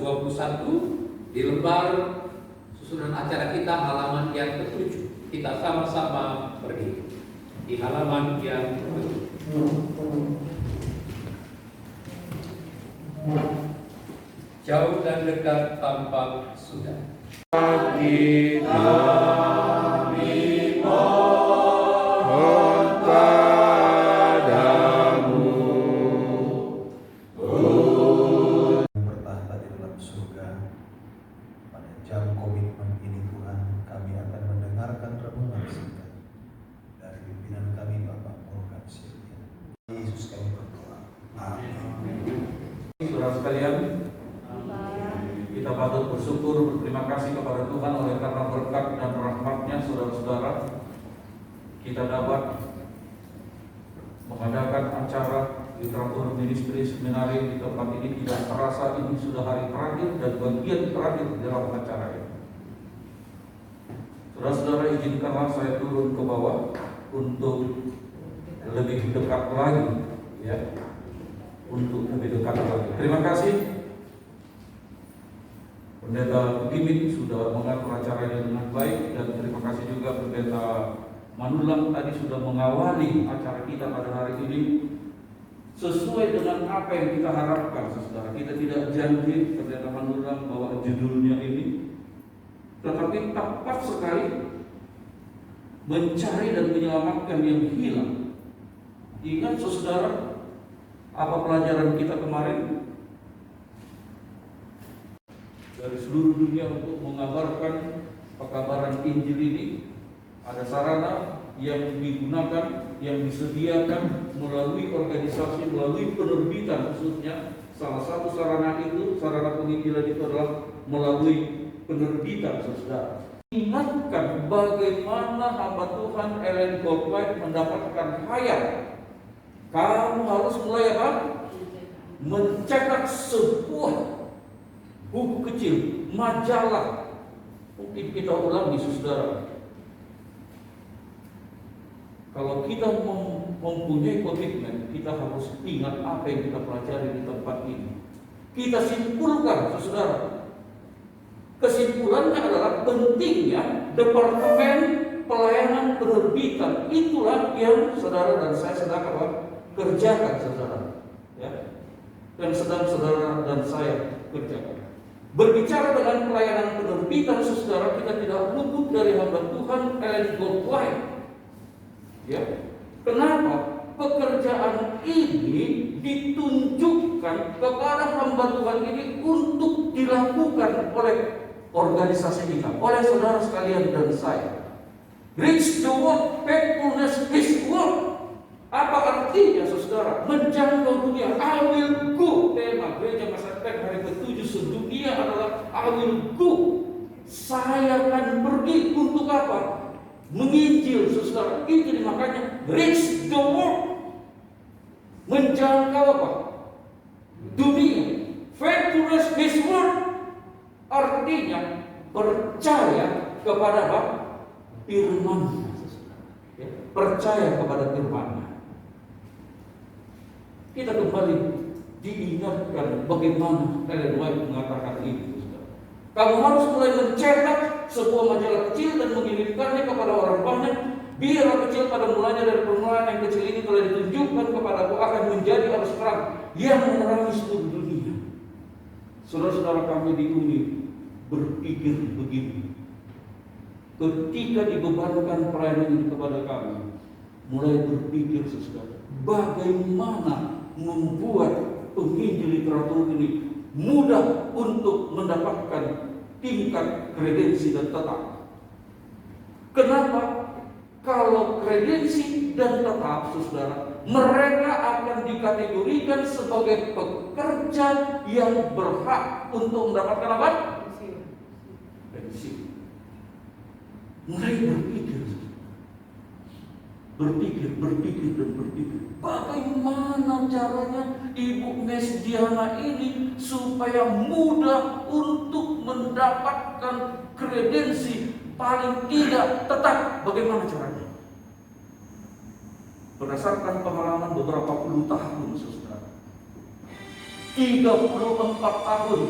21 di lembar susunan acara kita halaman yang ke-7. Kita sama-sama pergi di halaman yang ke-7. Jauh dan dekat tampak sudah. Kita jam komitmen ini Tuhan, kami akan mendengarkan renungan singkat dari pimpinan kami Bapak Morgan Silvia. Yesus kami berdoa. Amin. Saudara sekalian, kita patut bersyukur, berterima kasih kepada Tuhan oleh karena berkat dan rahmat-Nya, saudara-saudara, kita dapat mengadakan acara literatur ministry seminari di tempat ini. Tidak terasa ini sudah hari terakhir dan bagian terakhir dalam acara ini. Saudara-saudara, izinkanlah saya turun ke bawah untuk lebih dekat lagi, ya, untuk lebih dekat lagi. Terima kasih Pendeta Gimit sudah mengatur acara ini dengan baik, dan terima kasih juga Pendeta Manulang tadi sudah mengawali acara kita pada hari ini sesuai dengan apa yang kita harapkan, saudara. Kita tidak janji Pendeta Manulang bahwa judulnya ini, tetapi tepat sekali mencari dan menyelamatkan yang hilang. Ingat, saudara, apa pelajaran kita kemarin? Dari seluruh dunia untuk mengabarkan pekabaran Injil ini, ada sarana yang digunakan, yang disediakan melalui organisasi, melalui penerbitan khususnya. Salah satu sarana itu, sarana penginjilan itu adalah melalui penerbitan, saudara. Ingatkan bagaimana hamba Tuhan Ellen G. White mendapatkan hayat. Kamu harus mulai apa? Mencetak sebuah buku kecil, majalah. Mungkin kita ulangi, saudara. Kalau kita mempunyai komitmen, kita harus ingat apa yang kita pelajari di tempat ini. Kita simpulkan, saudara. Kesimpulannya adalah pentingnya Departemen Pelayanan Penerbitan. Itulah yang saudara dan saya sedang kerjakan, saudara. Ya. Dan sedang saudara dan saya kerjakan. Berbicara dengan pelayanan penerbitan, saudara, kita tidak luput dari hamba Tuhan Ellen G. White. Ya, kenapa pekerjaan ini ditunjukkan kepada hamba Tuhan ini untuk dilakukan oleh organisasi kita, oleh saudara sekalian dan saya. Reach the world, faithfulness is work. Apa artinya, saudara? Menjangkau dunia. I will go. Tema gereja masa hari ke-7 sedunia adalah I will go. Saya akan pergi untuk apa? Menginjil, saudara. Itu makanya reach the world. Menjangkau apa? Dunia. Faithfulness is work. Artinya percaya kepada apa? Firman. Ya, percaya kepada firman. Kita kembali diingatkan bagaimana Ellen White mengatakan ini. Kamu harus mulai mencetak sebuah majalah kecil dan mengirimkannya kepada orang banyak. Biarlah kecil pada mulanya, dari permulaan yang kecil ini telah ditunjukkan kepadaku akan menjadi arus terang yang menerangi seluruh dunia. Saudara-saudara, kami di UNI berpikir begini. Ketika dibebankan pelayanan ini kepada kami, mulai berpikir, saudara, bagaimana membuat penginjil literatur ini mudah untuk mendapatkan tingkat kredensi dan tetap. Kenapa? Kalau kredensi dan tetap, saudara, mereka akan dikategorikan sebagai pekerja yang berhak untuk mendapatkan apa? Pensiun. Mulai berpikir, bagaimana caranya Ibu Mesdiana ini supaya mudah untuk mendapatkan kredensi, paling tidak tetap. Bagaimana caranya? Berdasarkan pengalaman beberapa puluh tahun, saudara, 34 tahun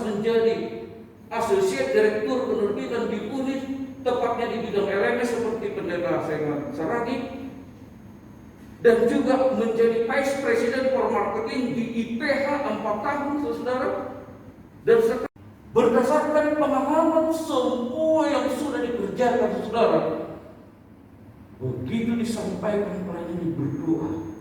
lantas menjadi Associate Direktur Penerbitan di UNIS, tepatnya di bidang LMS seperti Pendeta Sengat Saragi, dan juga menjadi Vice President for Marketing di IPH 4 tahun, saudara. Dan sekarang, berdasarkan pengalaman semua yang sudah dikerjakan, saudara, begitu disampaikan pada ini berdoa,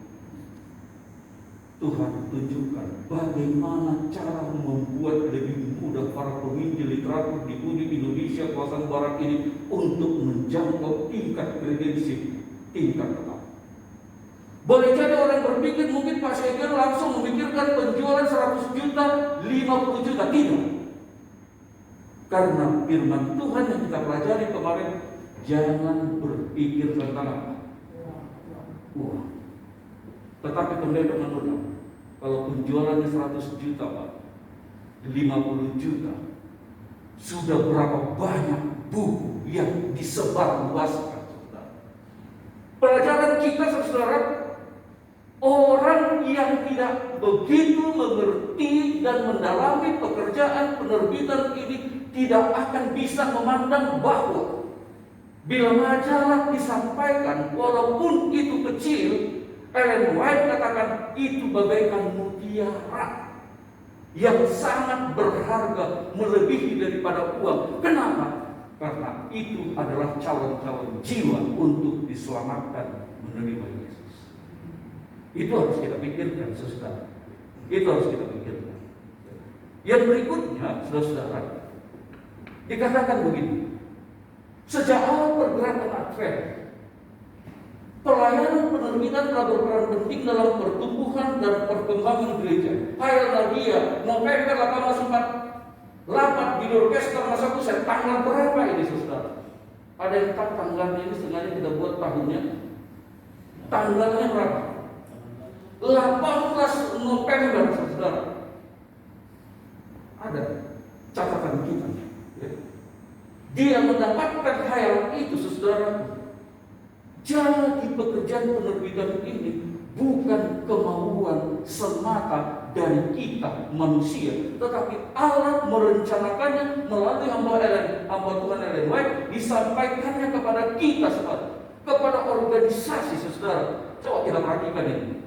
Tuhan tunjukkan bagaimana cara membuat lebih mudah para pemimpin literatur di UNI Indonesia kawasan Barat ini untuk menjangkau tingkat kredensi tingkat tetap. Boleh jadi orang berpikir mungkin Pak Seger langsung memikirkan penjualan 100 juta, 50 juta. Tidak. Karena firman Tuhan yang kita pelajari kemarin, jangan berpikir tentang uang. Tetapi pendeta menurut, kalau penjualannya 100 juta Pak, 50 juta, sudah berapa banyak buku yang disebarluaskan, saudara. Pelajaran kita, saudara, orang yang tidak begitu mengerti dan mendalami pekerjaan penerbitan ini tidak akan bisa memandang bahwa bila majalah disampaikan walaupun itu kecil, Ellen White katakan itu bagaikan mutiara yang sangat berharga melebihi daripada uang. Kenapa? Karena itu adalah calon-calon jiwa untuk diselamatkan menerima Yesus. Itu harus kita pikirkan, saudara. Itu harus kita pikirkan. Yang berikutnya, saudara, dikatakan begini. Sejak awal pergerakan Advent, pelayanan penerbitan telah berperan penting dalam pertumbuhan dan perkembangan gereja. Hail Nadia, November 1844, rapat di Dorchester, Massachusetts. Tanggal berapa ini, saudara? Ada yang tak tanggalnya ini, sengaja kita buat tahunnya. Tanggalnya berapa? 18 November, saudara. Ada catatan kita. Dia mendapatkan hayal itu, saudara. Jadi pekerjaan penerbitan ini bukan kemauan semata dari kita manusia, tetapi Allah merencanakannya melalui hamba Tuhan Ellen White, disampaikannya kepada kita, saudara, kepada organisasi, saudara. Coba kita perhatikan ini.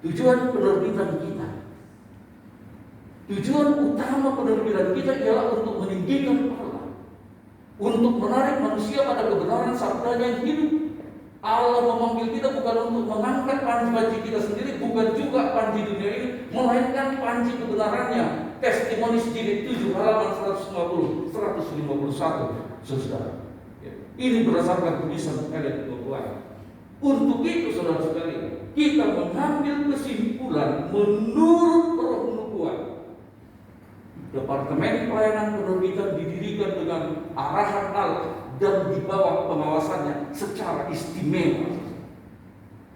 Tujuan penerbitan kita, tujuan utama penerbitan kita ialah untuk meninggikan Allah, untuk menarik manusia pada kebenaran sabdanya yang hidup. Allah memanggil kita bukan untuk mengangkat panji kita sendiri, bukan juga panji dunia ini, melainkan panji kebenarannya. Testimoni jilid 7 halaman 151, saudara. Ini berdasarkan tulisan Ellen White. Untuk itu, saudara sekalian, kita mengambil kesimpulan menurut roh nubuat. Departemen Pelayanan Penerbitan didirikan dengan arahan Allah dan di bawah pengawasannya secara istimewa.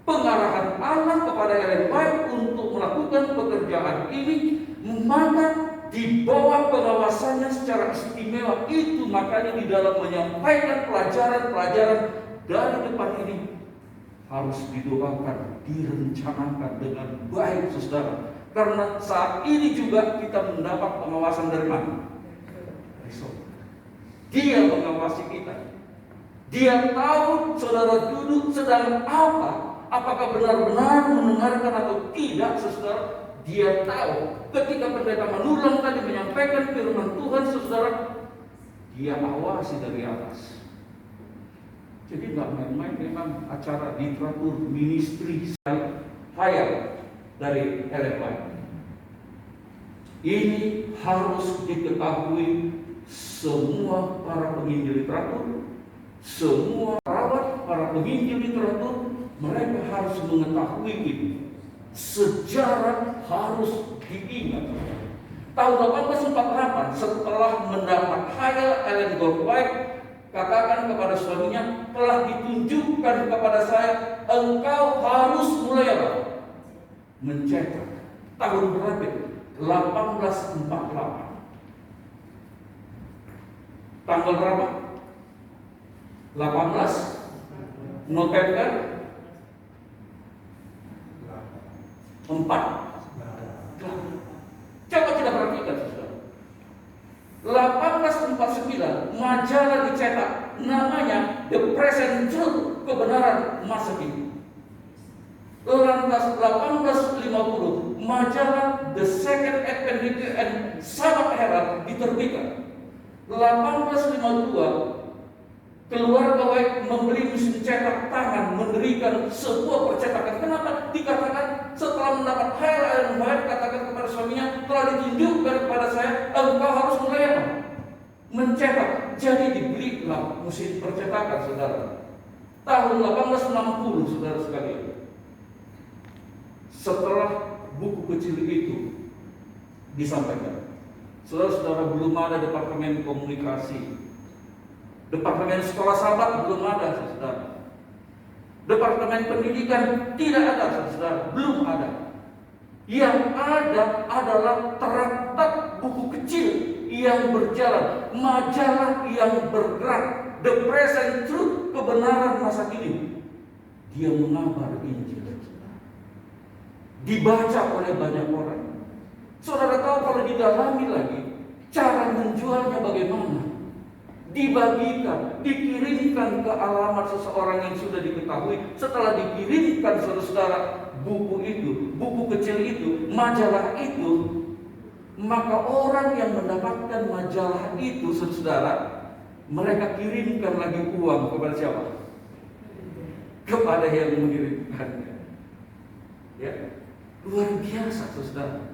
Pengarahan Allah kepada Ellen White untuk melakukan pekerjaan ini, maka di bawah pengawasannya secara istimewa itu, makanya di dalam menyampaikan pelajaran-pelajaran dari depan ini harus didoakan, direncanakan dengan baik, saudara. Karena saat ini juga kita mendapat pengawasan dari mana? Dia mengawasi kita. Dia tahu saudara duduk sedang apa, apakah benar-benar mendengarkan atau tidak, saudara. Dia tahu ketika pendeta Manulang tadi menyampaikan firman Tuhan, saudara, dia awasi dari atas. Jadi nggak main-main memang acara literatur ministry hayal dari Ellen White. Ini harus diketahui semua para penginjil literatur, semua perawat, para penginjil literatur, mereka harus mengetahui ini. Sejarah harus diingat. Tahun 1848, setelah mendapat hayal Ellen White, katakan kepada suaminya, telah ditunjukkan kepada saya, engkau harus mulai apa? Mencetak. Tahun berapa? 1848. Tanggal berapa? 18 November 4. Coba kita perhatikan. 1849 majalah dicetak, namanya The Present Truth, kebenaran masa kini. Lantas 1850 majalah The Second Advent and Sabbath Herald diterbitkan. 1852 keluarga White membeli mesin cetak tangan, mendirikan sebuah percetakan. Kenapa? Dikatakan setelah mendapat Ellen White katakan kepada suaminya, telah ditunjukkan kepada saya, engkau harus mulai apa? Mencetak. Jadi dibelilah mesin percetakan, saudara. Tahun 1860, saudara sekalian. Setelah buku kecil itu disampaikan, saudara-saudara, belum ada departemen komunikasi. Departemen sekolah sahabat belum ada, saudara. Departemen pendidikan tidak ada, saudara. Belum ada. Yang ada adalah traktat buku kecil yang berjalan, majalah yang bergerak, The Present Truth, kebenaran masa kini. Dia mengabar Injil, dibaca oleh banyak orang. Saudara tahu kalau didalami lagi, cara menjualnya bagaimana? Dibagikan, dikirimkan ke alamat seseorang yang sudah diketahui. Setelah dikirimkan, saudara, buku itu, buku kecil itu, majalah itu, maka orang yang mendapatkan majalah itu, saudara, mereka kirimkan lagi uang kepada siapa? Kepada yang mengirimkannya. Ya, luar biasa, saudara,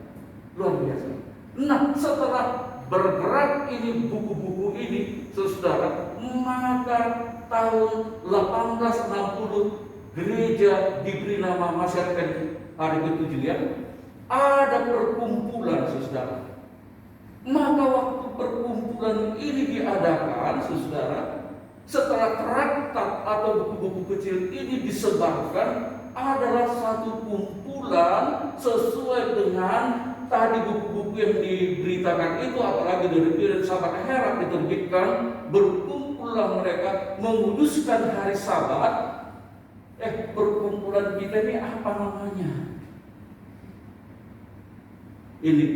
luar biasa. Nah, setelah bergerak ini buku-buku ini, saudara, maka tahun 1860 gereja diberi nama Masyarakat hari ke-7, ya. Ada perkumpulan, saudara. Maka waktu perkumpulan ini diadakan, saudara, setelah traktat atau buku-buku kecil ini disebarkan, adalah satu kumpulan sesuai dengan tadi buku-buku yang diberitakan itu, apalagi dari Piran Sabat Herald diterbitkan. Berkumpullah mereka menguduskan hari Sabat. Perkumpulan kita ini apa namanya? Ini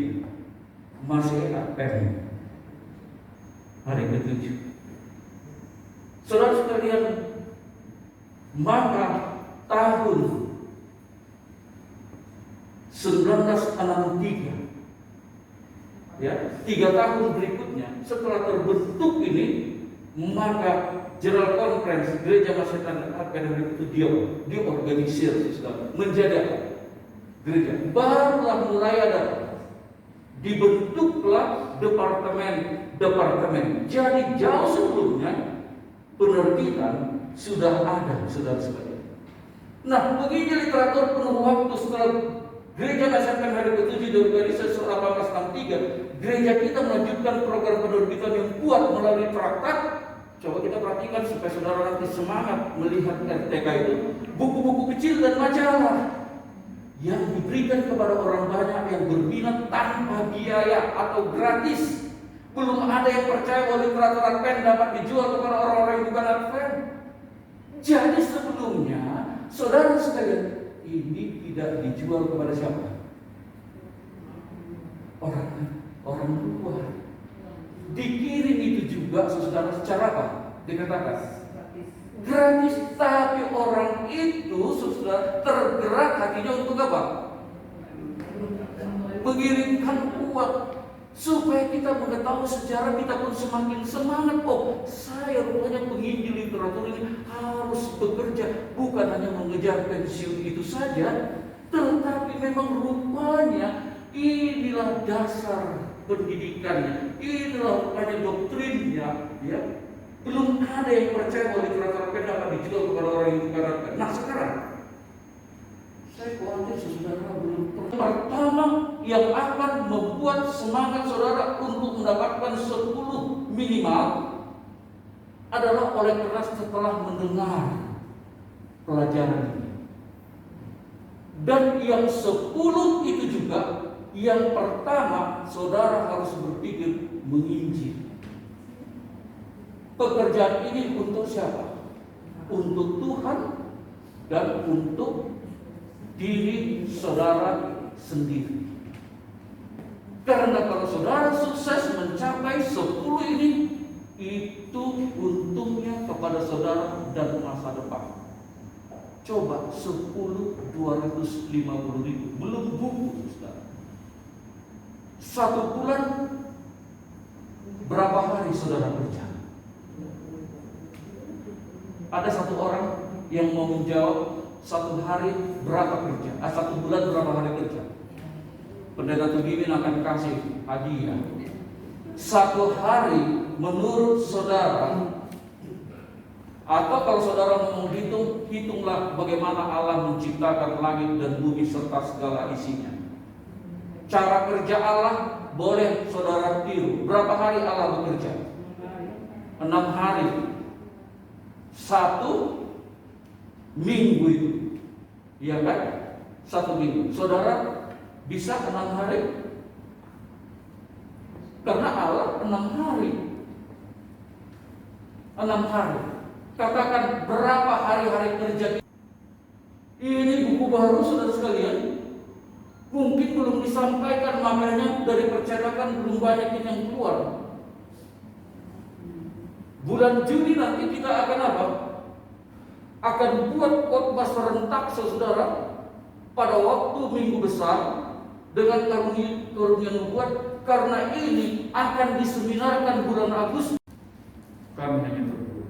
masih APM hari ke-7. Saudara sekalian, maka tahun 1963, ya, 3 tahun berikutnya setelah terbentuk ini, maka General Conference Gereja Masyarakat Akademi itu diorganisir, menjadi gereja. Barulah mulai ada, dibentuklah departemen. Jadi jauh sebelumnya penerbitan sudah ada, saudara sekalian. Nah, begini literatur penuh waktu setelah Gereja Masyarakat hari ke-7 diorganisasi 1863. Gereja kita melanjutkan program penerbitan yang kuat melalui traktat. Coba kita perhatikan supaya saudara nanti semangat melihat RTK itu. Buku-buku kecil dan majalah yang diberikan kepada orang banyak yang berminat tanpa biaya atau gratis. Belum ada yang percaya bahwa literatur Advent dapat dijual kepada orang-orang yang bukan Advent. Jadi sebelumnya, saudara sekalian, ini tidak dijual kepada siapa? Orang luar. Dikirim itu juga, saudara, secara apa? Dikatakan gratis, tapi orang itu, saudara, tergerak hatinya untuk apa? Mengirimkan uang. Supaya kita mengetahui sejarah, kita pun semakin semangat. Oh, saya rupanya penginjil literatur ini harus bekerja, bukan hanya mengejar pensiun itu saja, tetapi memang rupanya inilah dasar pendidikannya, inilah rupanya doktrinnya, ya. Belum ada yang percaya bahwa literatur dapat dijual kepada orang yang bukan. Nah, sekarang saya khawatir saudara belum pertama yang akan membuat semangat saudara untuk mendapatkan 10 minimal adalah oleh karena setelah mendengar pelajaran ini. Dan yang 10 itu juga, yang pertama saudara harus berpikir menginjil. Pekerjaan ini untuk siapa? Untuk Tuhan dan untuk diri saudara sendiri. Karena kalau saudara sukses mencapai 10 ini, itu untungnya kepada saudara dan masa depan. Coba 10, 250 ribu, belum buku saudara. 1 bulan berapa hari saudara kerja? Ada satu orang yang mau menjawab 1 hari berapa kerja? 1 bulan berapa hari kerja? Pendeta Tugimin akan kasih hadiah. 1 hari menurut saudara, atau kalau saudara mau hitung, hitunglah bagaimana Allah menciptakan langit dan bumi serta segala isinya. Cara kerja Allah boleh saudara tiru. Berapa hari Allah bekerja? 6 hari. 1 minggu itu, iya kan? 1 minggu. Saudara bisa 6 hari? Karena Allah 6 hari. 6 hari. Katakan berapa hari-hari kerja. Ini buku baru saudara sekalian. Mungkin belum disampaikan, makanya dari percetakan belum banyak yang keluar. Bulan Juni nanti kita akan apa? Akan buat khotbah serentak saudara pada waktu Minggu Besar dengan karunia nubuat, karena ini akan diseminarkan bulan Agustus. Kami hanya berdua.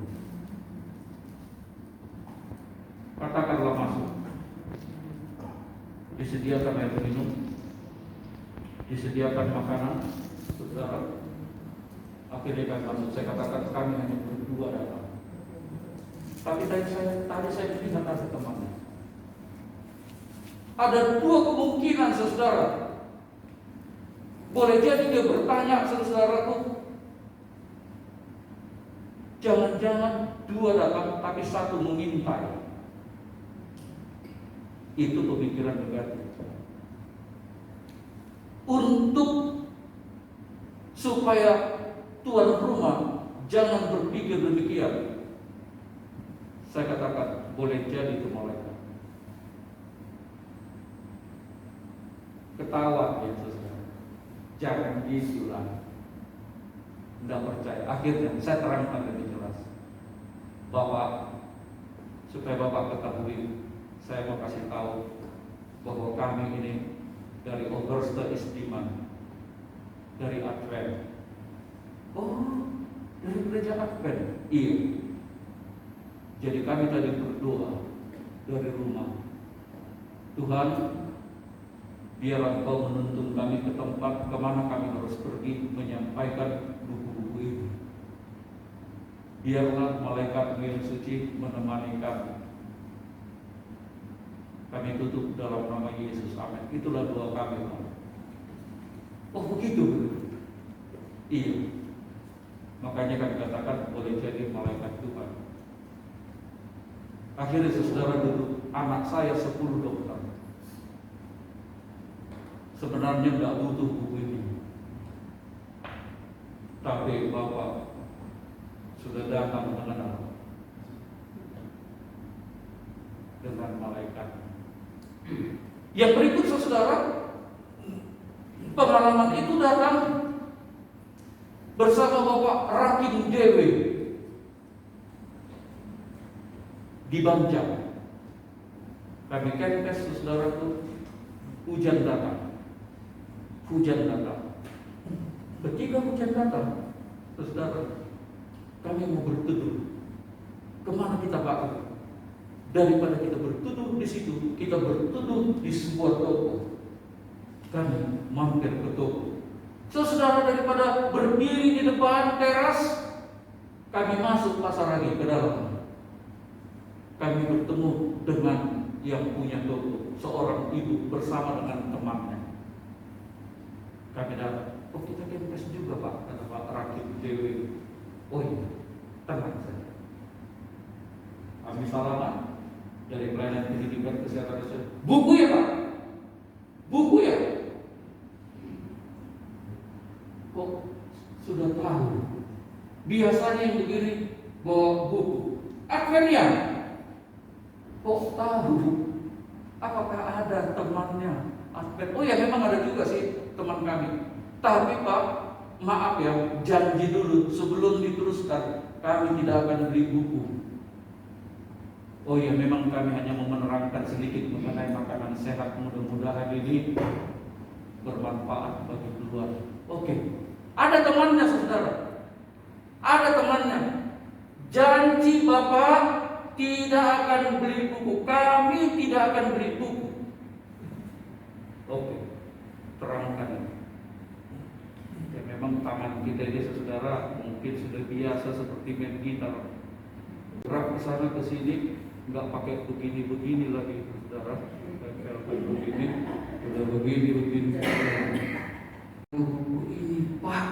Katakanlah masuk. Disediakan air minum, disediakan makanan, saudara. Akhirnya kami masuk. Saya katakan kami hanya berdua datang. Tapi tadi saya melihat ada temannya. Ada 2 kemungkinan saudara. Boleh jadi dia bertanya, saudaraku, jangan-jangan 2 datang tapi 1 mengintai. Itu pemikiran negatif. Untuk supaya tuan rumah jangan berpikir demikian, saya katakan boleh jadi itu malaikat. Ketawa ya saudara. Jangan gitulah. Tidak percaya. Akhirnya saya terangkan lebih jelas. Bapak, supaya Bapak ketahui, saya mau kasih tahu bahwa kami ini dari Oberste Istiman, dari Advent. Oh, dari gereja Advent? Iya. Jadi kami tadi berdoa dari rumah. Tuhan, biar Engkau menuntun kami ke tempat kemana kami harus pergi menyampaikan buku-buku ini. Biarlah malaikat yang suci menemani kami. Kami tutup dalam nama Yesus, amin. Itulah doa kami. Oh begitu? Iya. Makanya kami katakan boleh jadi malaikat Tuhan. Akhirnya saudara duduk, anak saya 10 dokter. Sebenarnya nggak butuh buku ini, tapi Bapak sudah datang mengenal dengan malaikat. Yang berikut saudara, pengalaman itu datang bersama Bapak Rakim Dewi di Banjar. Kami kempes saudara itu, hujan datang. Ketika hujan datang, saudara, kami mau berteduh. Kemana kita Pak? Daripada kita berteduh di situ, kita berteduh di sebuah toko. Kami mampir ke toko. Saudara, daripada berdiri di depan teras, kami masuk pasar lagi ke dalam. Kami bertemu dengan yang punya toko, seorang ibu bersama dengan temannya. Kami datang, oh kita kempes juga Pak, kata Pak Rakim Dewi. Oh iya, tenang saja. Kami salaman dari pelayanan pendidikan kesehatan sosial. Buku ya Pak? Buku ya? Kok sudah tahu? Biasanya yang begini bawa buku. Advent. Kok tahu? Apakah ada temannya Advent? Oh ya memang ada juga sih teman kami. Tapi Pak, maaf ya, janji dulu sebelum diteruskan, kami tidak akan beli buku. Oh ya, memang kami hanya mau menerangkan sedikit mengenai makanan sehat, mudah-mudahan ini bermanfaat bagi keluarga. Oke, ada temannya saudara, ada temannya. Janji Bapak tidak akan beli buku, kami tidak akan beli buku. Oke, terangkan. Ya, memang tangan kita ini saudara mungkin sudah biasa seperti main gitar, gerak ke sana ke sini, nggak pakai begini-begini lagi saudara. Begini, udah begini. Buku ini Pak,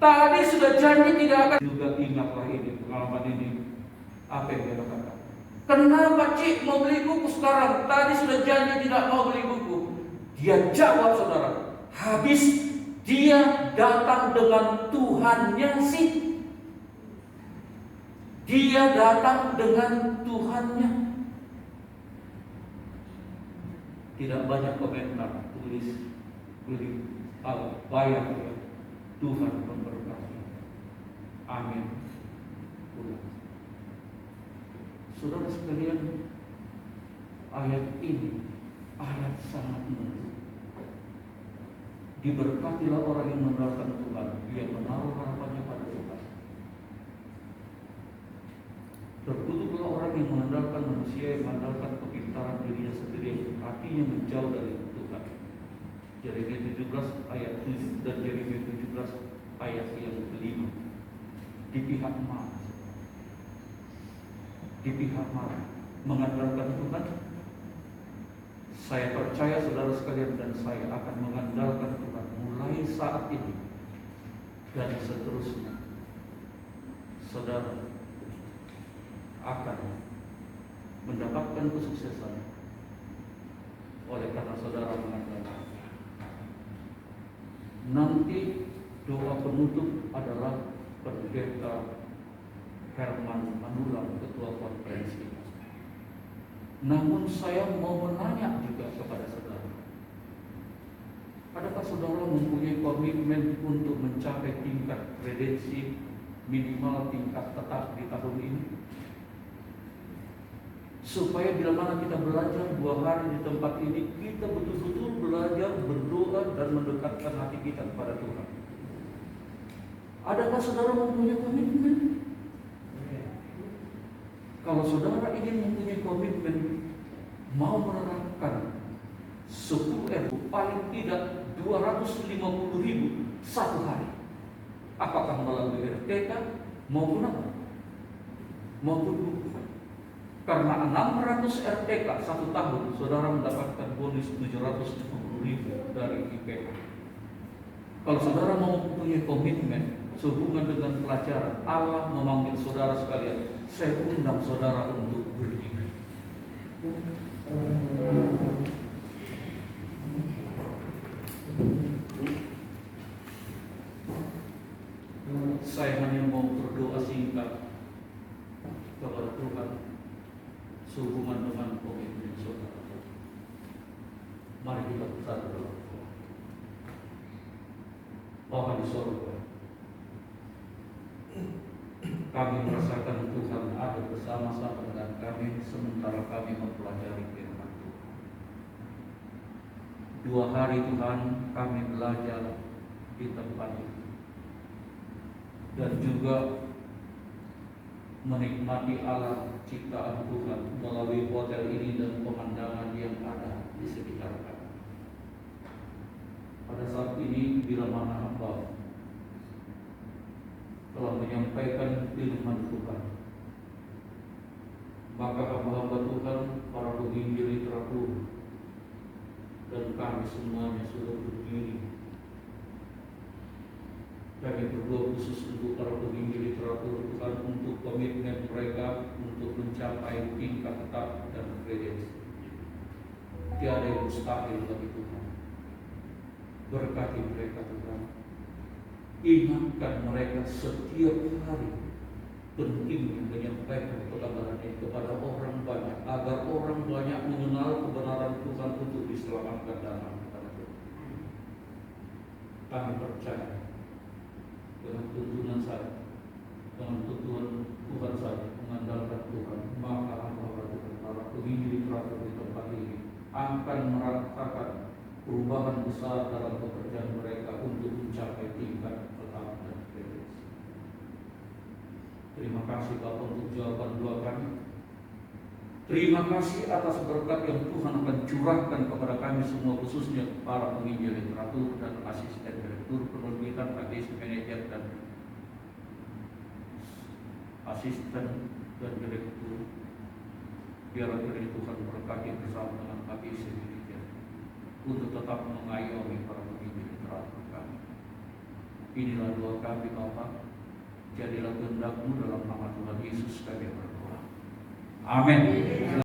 tadi sudah janji tidak akan. Juga ingatlah ini pengalaman ini. Apa yang dia katakan? Kenapa Cik mau beli buku sekarang? Tadi sudah janji tidak mau beli buku. Dia jawab saudara, habis dia datang dengan Tuhannya sih. Dia datang dengan Tuhannya. Tidak banyak komentar, tulis beli bayar ya. Tuhan memberkati. Amin. Saudara sekalian, ayat ini ayat sangat menarik. Diberkatilah orang yang mengandalkan Tuhan, dia menaruh harapannya pada Tuhan. Terkutuklah orang yang mengandalkan manusia, yang mengandalkan kepintaran dirinya sendiri, yang hatinya menjauh dari Tuhan. Yeremia 17 ayat 7 dan Yeremia 17 ayat yang kelima. Di pihak mana? Di pihak mana? Mengandalkan Tuhan? Saya percaya saudara sekalian dan saya akan mengandalkan Tuhan mulai saat ini dan seterusnya. Saudara akan mendapatkan kesuksesan oleh karena saudara mengandalkan. Nanti doa penutup adalah Pendeta Herman Manulang, Ketua Konferensi. Namun saya mau menanya juga kepada saudara, adakah saudara mempunyai komitmen untuk mencapai tingkat kredensi minimal tingkat tetap di tahun ini? Supaya bila mana kita belajar 2 hari di tempat ini, kita betul-betul belajar berdoa dan mendekatkan hati kita kepada Tuhan. Adakah saudara mempunyai komitmen? Kalau saudara ingin mempunyai komitmen, mau menerapkan 10.000 paling tidak 250.000 satu hari, apakah melalui RTK maupun apa? Maupun buku. Karena 600 RTK satu tahun, saudara mendapatkan bonus 750.000 dari IPK. Kalau saudara mau mempunyai komitmen sehubungan dengan pelajaran, Allah memanggil saudara sekalian, saya undang saudara untuk berdiri. Saya hanya mau berdoa singkat kepada Tuhan sehubungan dengan komitmen saudara. Mari kita bersatu dalam doa. Bapa di surga, kami merasakan Tuhan ada bersama-sama dengan kami sementara kami mempelajari firman Tuhan. 2 hari Tuhan kami belajar di tempat ini dan juga menikmati alam ciptaan Tuhan melalui hotel ini dan pemandangan yang ada di sekitar kami. Pada saat ini bila mana hamba telah menyampaikan firman Tuhan, maka hamba-hamba Tuhan, para penginjil literatur dan kami semuanya sudah berdiri. Kami berdoa khusus untuk para penginjil literatur Tuhan, untuk komitmen mereka untuk mencapai tingkat tetap dan kredensi. Tiada yang mustahil bagi Tuhan. Berkati mereka Tuhan. Ingatkan mereka setiap hari pentingnya menyampaikan kebenaran ini kepada orang banyak, agar orang banyak mengenal kebenaran Tuhan untuk diselamatkan dalam kepada Tuhan. kami percaya dengan tuntunan saya, dengan tuntunan Tuhan saya, mengandalkan Tuhan, maka hamba-hamba Tuhan, para penginjil literatur di tempat ini akan merasakan perubahan besar dalam pekerjaan mereka untuk mencapai tingkat tetap dan bebas. Terima kasih Bapak untuk jawaban doa kami. Terima kasih atas berkat yang Tuhan akan curahkan kepada kami semua, khususnya para penginjil literatur dan asisten direktur penerbitan, asisten manajer dan asisten dan direktur. Biarlah kiranya Tuhan berkati bersama dengan kami sendiri untuk tetap mengayomi para penginjil literatur kami. Inilah doa kami Bapa. Jadilah kehendak-Mu dalam nama Tuhan Yesus kami berdoa. Amin.